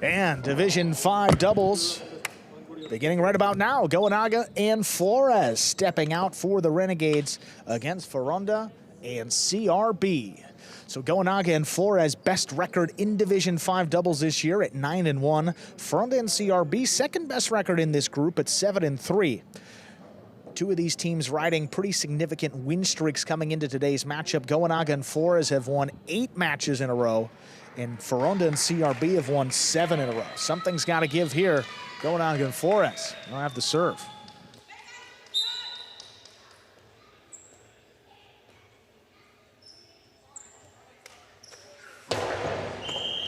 And Division 5 doubles beginning right about now. Goenaga and Flores stepping out for the Renegades against Foronda and CRB. So Goenaga and Flores, best record in Division 5 doubles this year at 9-1. Foronda and CRB, second best record in this group at 7-3. Two of these teams riding pretty significant win streaks coming into today's matchup. Goenaga and Flores have won 8 matches in a row, and Foronda and CRB have won 7 in a row. Something's got to give here. Goenaga and Flores don't have the serve.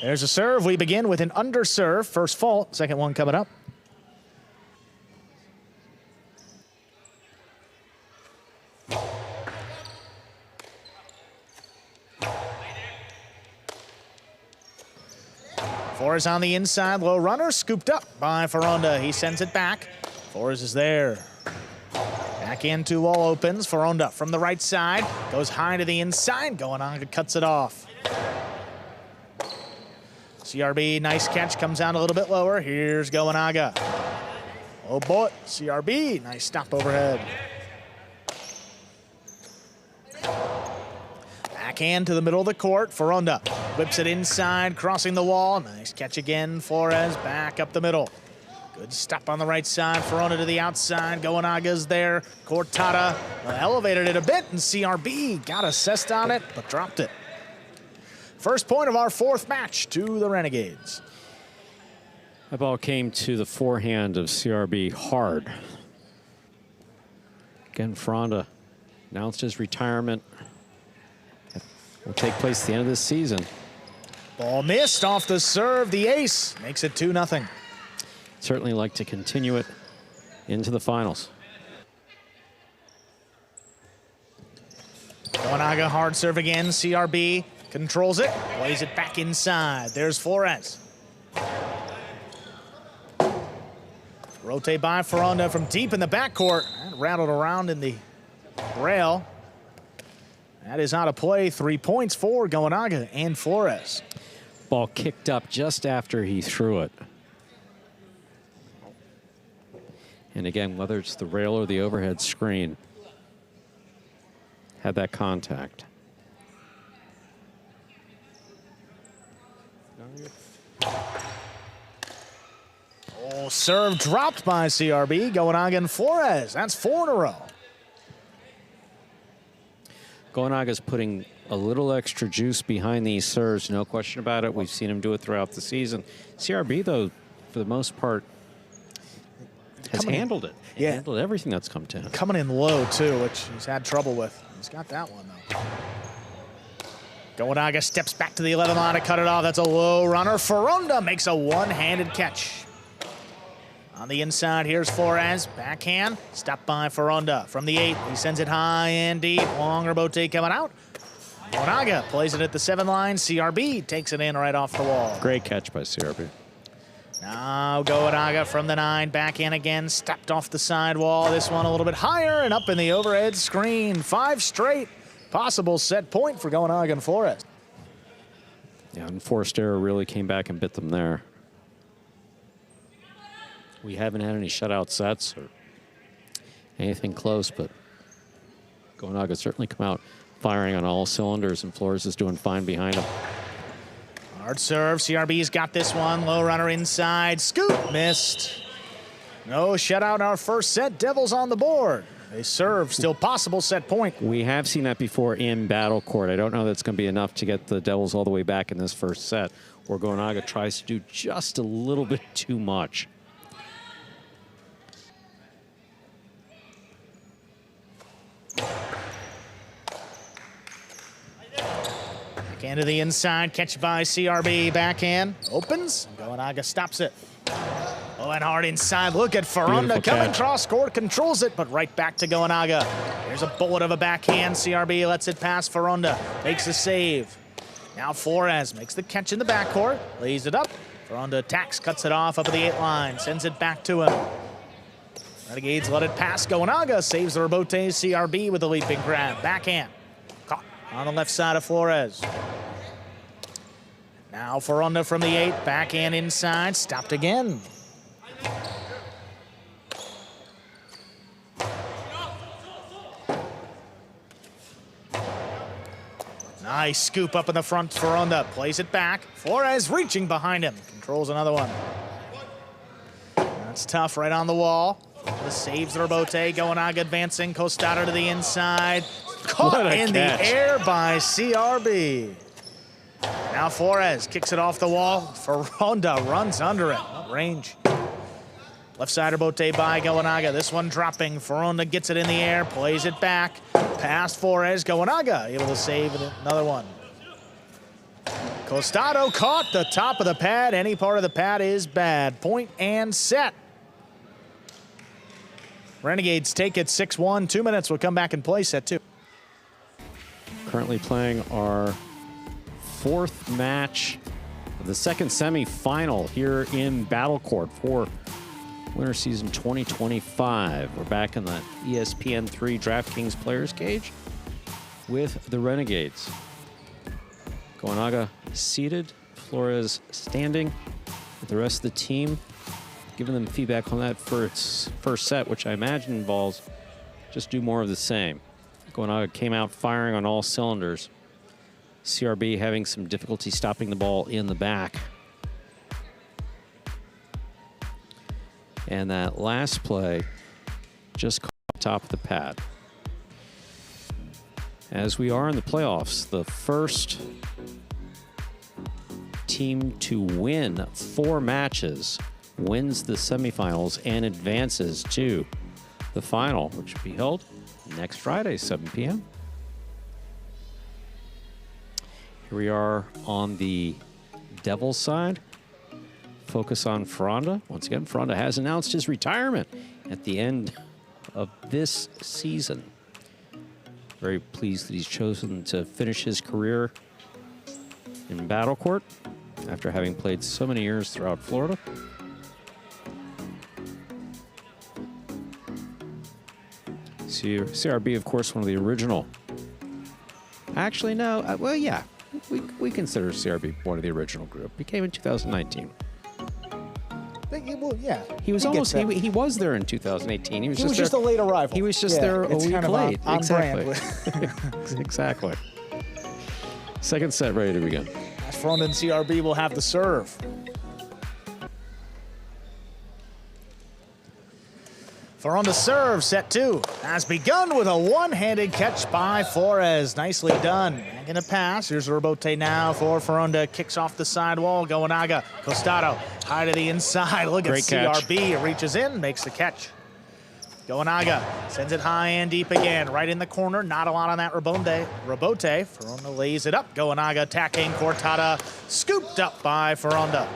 There's a serve. We begin with an underserve. First fault, second one coming up. Flores on the inside, low runner, scooped up by Foronda. He sends it back. Flores is there. Back into wall opens. Foronda from the right side, goes high to the inside. Goenaga cuts it off. CRB, nice catch, comes down a little bit lower. Here's Goenaga. Oh boy, CRB, nice stop overhead. Backhand to the middle of the court. Foronda whips it inside, crossing the wall. Nice catch again. Flores back up the middle. Good stop on the right side. Foronda to the outside. Goenaga's there. Cortada elevated it a bit, and CRB got assessed on it, but dropped it. First point of our fourth match to the Renegades. That ball came to the forehand of CRB hard. Again, Foronda announced his retirement. It will take place at the end of this season. Ball missed off the serve. The ace makes it 2-0. Certainly like to continue it into the finals. Goenaga hard serve again. CRB controls it, plays it back inside. There's Flores. Rotate by Foronda from deep in the backcourt. That rattled around in the rail. That is out of play. 3 points for Goenaga and Flores. Ball kicked up just after he threw it. And again, whether it's the rail or the overhead screen, had that contact. Oh, serve dropped by CRB. Goenaga and Flores. That's 4 in a row. Goenaga's putting a little extra juice behind these serves, no question about it. We've seen him do it throughout the season. CRB, though, for the most part, has handled it. Yeah. Handled everything that's come to him. Coming in low, too, which he's had trouble with. He's got that one, though. Goenaga steps back to the 11 line to cut it off. That's a low runner. Foronda makes a one-handed catch. On the inside, here's Flores. Backhand, stopped by Foronda. From the 8, he sends it high and deep. Long rebote coming out. Goenaga plays it at the 7 line. CRB takes it in right off the wall. Great catch by CRB. Now Goenaga from the 9, backhand again, stepped off the sidewall. This one a little bit higher and up in the overhead screen. 5 straight. Possible set point for Goenaga and Flores. Yeah, and forced error really came back and bit them there. We haven't had any shutout sets or anything close, but Goenaga certainly come out firing on all cylinders, and Flores is doing fine behind him. Hard serve. CRB's got this one. Low runner inside. Scoop. Missed. No shutout in our first set. Devils on the board. They serve. Still possible set point. We have seen that before in battle court. I don't know that's going to be enough to get the Devils all the way back in this first set, where Goenaga tries to do just a little bit too much. Backhand to the inside, catch by CRB, backhand, opens, Goenaga stops it. Oh, and hard inside, look at Foronda coming cross court, controls it, but right back to Goenaga. There's a bullet of a backhand, CRB lets it pass Foronda, makes a save. Now Flores makes the catch in the backcourt, lays it up. Foronda attacks, cuts it off up at the 8 line, sends it back to him. Renegades let it pass, Goenaga saves the rebote, CRB with a leaping grab, backhand. Caught on the left side of Flores. Now Foronda from the 8, backhand inside, stopped again. Nice scoop up in the front, Foronda plays it back. Flores reaching behind him, controls another one. That's tough, right on the wall. This saves the rebote, Goenaga advancing, Costado to the inside. Caught in the air by CRB. Now Flores kicks it off the wall. Foronda runs under it. Range. Left side rebote by Goenaga. This one dropping. Foronda gets it in the air, plays it back. Past Flores. Goenaga able to save another one. Costado caught the top of the pad. Any part of the pad is bad. Point and set. Renegades take it 6-1. 2 minutes. We'll come back and play set 2. Currently playing our 4th match of the second semifinal here in Battle Court for winter season 2025. We're back in the ESPN3 DraftKings Players Cage with the Renegades. Goenaga seated, Flores standing with the rest of the team, giving them feedback on that first set, which I imagine involves just do more of the same. Goenaga came out firing on all cylinders. CRB having some difficulty stopping the ball in the back. And that last play just caught top of the pad. As we are in the playoffs, the first team to win 4 matches wins the semifinals and advances to the final, which will be held next Friday, 7 p.m. Here we are on the Devils side. Focus on Foronda. Once again, Foronda has announced his retirement at the end of this season. Very pleased that he's chosen to finish his career in Battle Court after having played so many years throughout Florida. CRB, of course, one of the original. Actually, no. Well, yeah. We consider CRB one of the original group. He came in 2019. Well, yeah. He was almost. He was there in 2018. He was just a late arrival. He was just there a week kind of late. On exactly. brand. Exactly. Second set ready to begin. Foronda and CRB will have the serve. Foronda serve, set 2. Has begun with a one-handed catch by Flores. Nicely done. Gonna pass. Here's a rebote now for Foronda. Kicks off the sidewall. Goenaga. Costado. High to the inside. Look Great at catch. CRB. Reaches in. Makes the catch. Goenaga sends it high and deep again. Right in the corner. Not a lot on that rebote. Foronda lays it up. Goenaga attacking. Cortada. Scooped up by Foronda.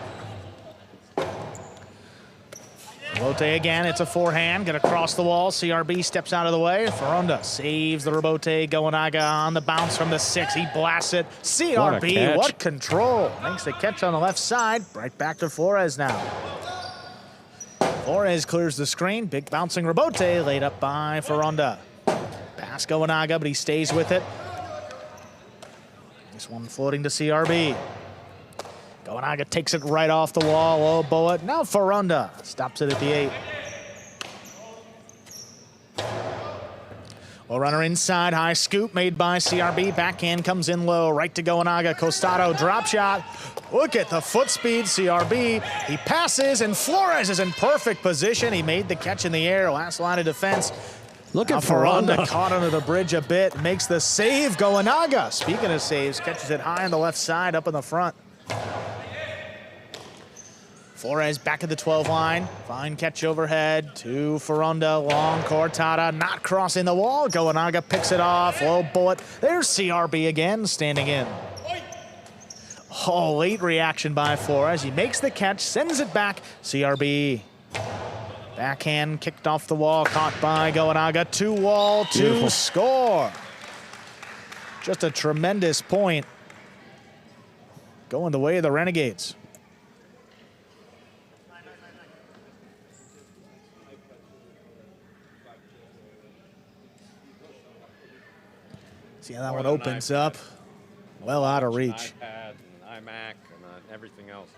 Rebote again, it's a forehand, gonna cross the wall. CRB steps out of the way. Foronda saves the rebote. Goenaga on the bounce from the 6. He blasts it. CRB, what control. Makes the catch on the left side. Right back to Flores now. Flores clears the screen. Big bouncing rebote laid up by Foronda. Pass Goenaga, but he stays with it. This one floating to CRB. Goenaga takes it right off the wall. Oh, bullet. Now Foronda stops it at the 8. Well, runner inside. High scoop made by CRB. Backhand comes in low. Right to Goenaga. Costado drop shot. Look at the foot speed. CRB. He passes, and Flores is in perfect position. He made the catch in the air. Last line of defense. Look at Foronda caught under the bridge a bit. Makes the save. Goenaga, speaking of saves, catches it high on the left side, up in the front. Flores back at the 12 line. Fine catch overhead to Foronda. Long Cortada, not crossing the wall. Goenaga picks it off. Low bullet. There's CRB again, standing in. Oh, late reaction by Flores. He makes the catch, sends it back. CRB. Backhand kicked off the wall, caught by Goenaga. 2 wall, 2 score. Just a tremendous point. Going the way of the Renegades. See how that one opens up. Well out of reach. iPad and iMac and everything else.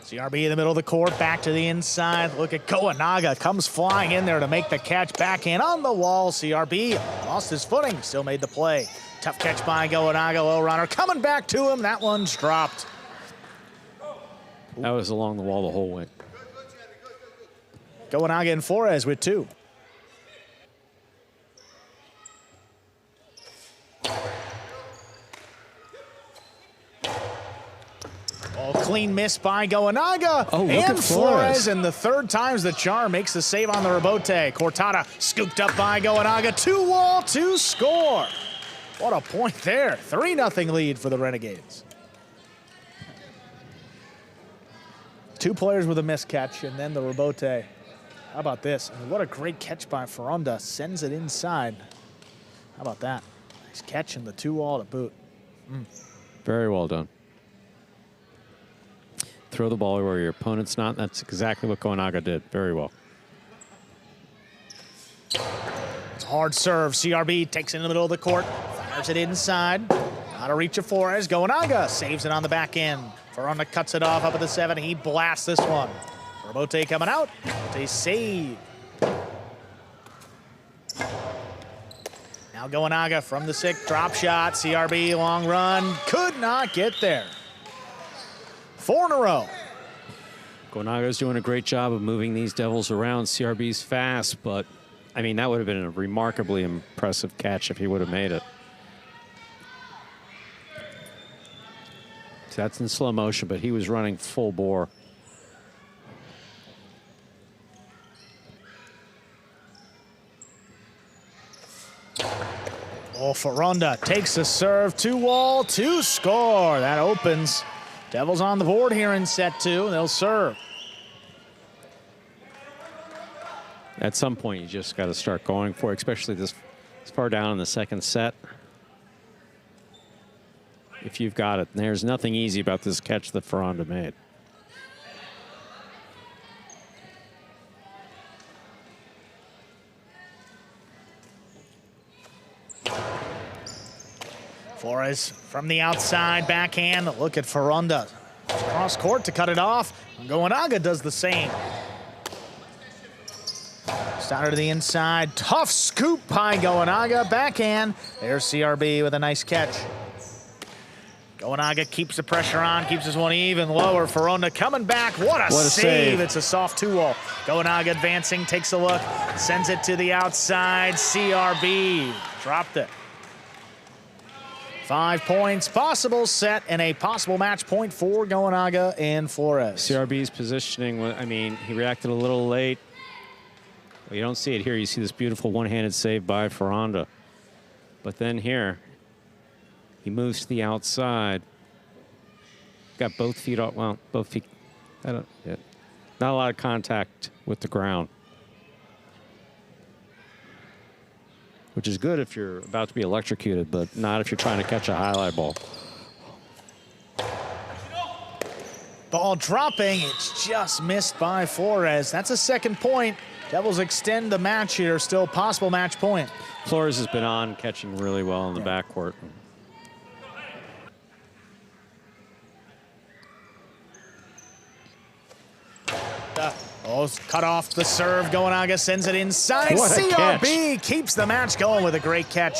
CRB in the middle of the court, back to the inside. Look at Goenaga, comes flying in there to make the catch. Backhand on the wall. CRB lost his footing, still made the play. Tough catch by Goenaga, low runner coming back to him. That one's dropped. That was along the wall the whole way. Goenaga and Flores with 2. Oh, clean miss by Goenaga. Oh, look and at Flores. And the third time's the charm, makes the save on the rebote. Cortada scooped up by Goenaga. 2-wall, 2 score. What a point there. 3-0 lead for the Renegades. 2 players with a missed catch, and then the rebote. How about this? I mean, what a great catch by Foronda. Sends it inside. How about that? Nice catch and the 2-wall to boot. Very well done. Throw the ball where your opponent's not. That's exactly what Goenaga did. Very well. It's a hard serve. CRB takes it in the middle of the court. Fires it inside. Out of reach of Flores. Goenaga saves it on the back end. Foronda cuts it off up at the 7. He blasts this one. Rebote coming out. Rebote save. Now Goenaga from the 6. Drop shot. CRB long run. Could not get there. 4 in a row. Goenaga's doing a great job of moving these Devils around. CRB's fast, but, I mean, that would have been a remarkably impressive catch if he would have made it. So that's in slow motion, but he was running full bore. Oh, Foronda takes the serve. 2-wall, 2 score. That opens. Devils on the board here in set 2. They'll serve. At some point, you just got to start going for it, especially this far down in the second set. If you've got it. There's nothing easy about this catch that Foronda made. Flores from the outside, backhand. Look at Foronda. Cross court to cut it off. Goenaga does the same. Starter to the inside. Tough scoop by Goenaga. Backhand. There's CRB with a nice catch. Goenaga keeps the pressure on, keeps this one even lower. Foronda coming back. What a save. It's a soft 2-wall. Goenaga advancing, takes a look, sends it to the outside. CRB dropped it. 5 points, possible set, and a possible match point for Goenaga and Flores. CRB's positioning, I mean, he reacted a little late. Well, you don't see it here. You see this beautiful one-handed save by Foronda. But then here, he moves to the outside. Got both feet off, well, both feet, not a lot of contact with the ground. Which is good if you're about to be electrocuted, but not if you're trying to catch a highlight ball. Ball dropping, it's just missed by Flores. That's a 2nd point. Devils extend the match here, still possible match point. Flores has been on, catching really well in the backcourt. Oh, cut off the serve. Goenaga sends it inside. What a CRB catch. keeps the match going with a great catch.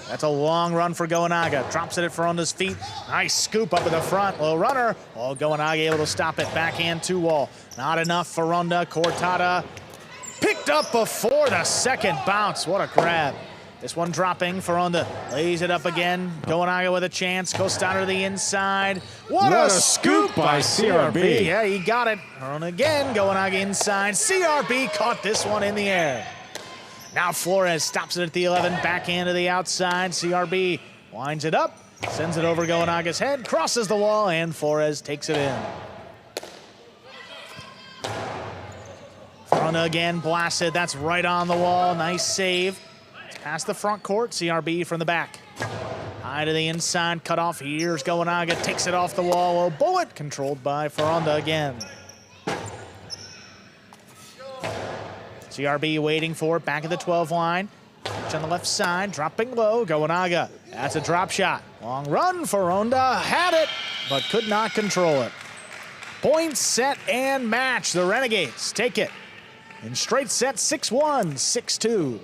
That's a long run for Goenaga. Drops it at Foronda's feet. Nice scoop up at the front. Low runner. Oh, Goenaga able to stop it. Backhand 2-wall. Not enough. Foronda. Cortada picked up before the second bounce. What a grab. This one dropping. Foronda lays it up again. Goenaga with a chance. Costano to the inside. What a scoop by CRB. Yeah, he got it. On again. Goenaga inside. CRB caught this one in the air. Now Flores stops it at the 11. Backhand to the outside. CRB winds it up. Sends it over Goenaga's head. Crosses the wall, and Flores takes it in. Foronda again blasted. That's right on the wall. Nice save. Past the front court, CRB from the back. High to the inside, cut off. Here's Goenaga, takes it off the wall. A bullet controlled by Foronda again. CRB waiting for it, back at the 12 line. Pitch on the left side, dropping low, Goenaga. That's a drop shot. Long run, Foronda had it, but could not control it. Point, set, and match. The Renegades take it in straight set 6-1, 6-2.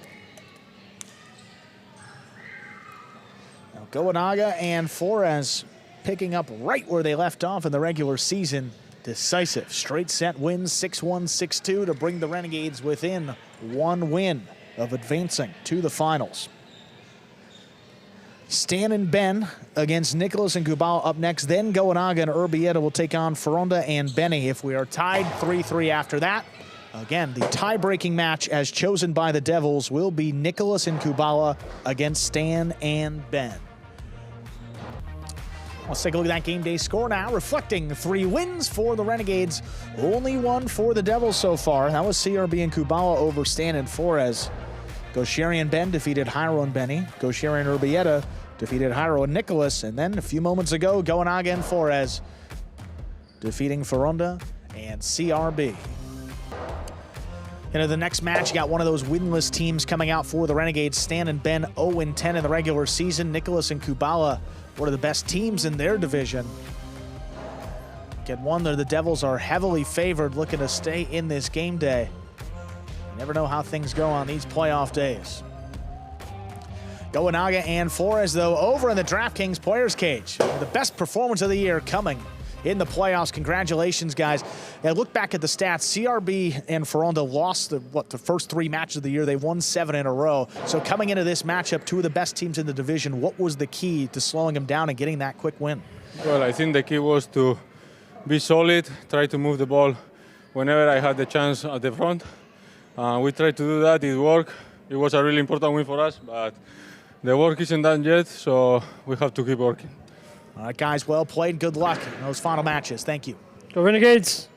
Now Goenaga and Flores picking up right where they left off in the regular season. Decisive straight set wins 6-1, 6-2 to bring the Renegades within one win of advancing to the finals. Stan and Ben against Nicholas and Kubala up next. Then Goenaga and Urbieta will take on Foronda and Benny. If we are tied 3-3 after that, again, the tie-breaking match as chosen by the Devils will be Nicholas and Kubala against Stan and Ben. Let's take a look at that game day score now, reflecting 3 wins for the Renegades. Only one for the Devils so far. That was CRB and Kubala over Stan and Flores. Gaucheri and Ben defeated Jairo and Benny. Gaucheri and Urbieta defeated Jairo and Nicholas. And then a few moments ago, Goenaga and Flores defeating Foronda and CRB. Into the next match, you got one of those winless teams coming out for the Renegades. Stan and Ben 0-10 in the regular season. Nicholas and Kubala, one of the best teams in their division. Get one there, the Devils are heavily favored, looking to stay in this game day. You never know how things go on these playoff days. Goenaga and Flores, though, over in the DraftKings Players Cage. The best performance of the year coming in the playoffs. Congratulations, guys. And look back at the stats. CRB and Foronda lost the first 3 matches of the year. They won 7 in a row. So coming into this matchup, 2 of the best teams in the division, what was the key to slowing them down and getting that quick win? Well, I think the key was to be solid, try to move the ball whenever I had the chance at the front. We tried to do that, it worked. It was a really important win for us, but the work isn't done yet, so we have to keep working. All right, guys, well played. Good luck in those final matches. Thank you. Go Renegades!